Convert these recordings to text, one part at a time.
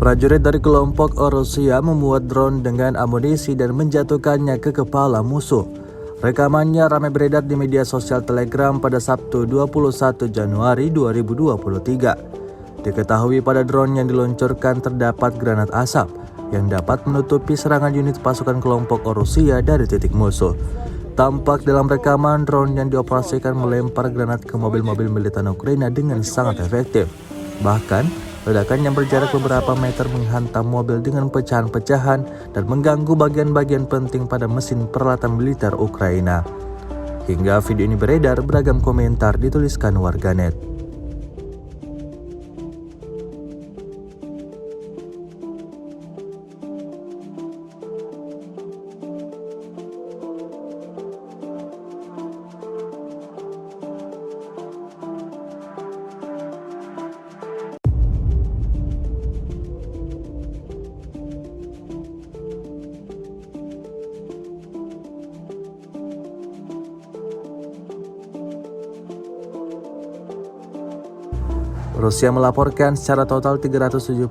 Prajurit dari kelompok Rusia membuat drone dengan amunisi dan menjatuhkannya ke kepala musuh. Rekamannya ramai beredar di media sosial Telegram pada Sabtu 21 Januari 2023. Diketahui pada drone yang diluncurkan terdapat granat asap yang dapat menutupi serangan unit pasukan kelompok Rusia dari titik musuh. Tampak dalam rekaman drone yang dioperasikan melempar granat ke mobil-mobil militer Ukraina dengan sangat efektif. Bahkan, ledakan yang berjarak beberapa meter menghantam mobil dengan pecahan-pecahan dan mengganggu bagian-bagian penting pada mesin peralatan militer Ukraina. Hingga video ini beredar, beragam komentar dituliskan warganet. Rusia melaporkan secara total 374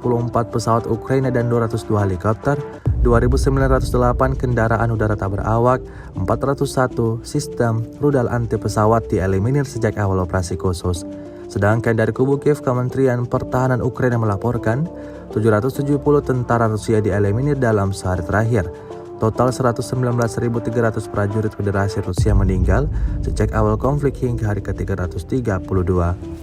pesawat Ukraina dan 202 helikopter, 2.908 kendaraan udara tak berawak, 401 sistem rudal anti pesawat dieliminir sejak awal operasi khusus. Sedangkan dari kubu Kiev, Kementerian Pertahanan Ukraina melaporkan 770 tentara Rusia dieliminir dalam sehari terakhir. Total 119.300 prajurit Federasi Rusia meninggal sejak awal konflik hingga hari ke-332.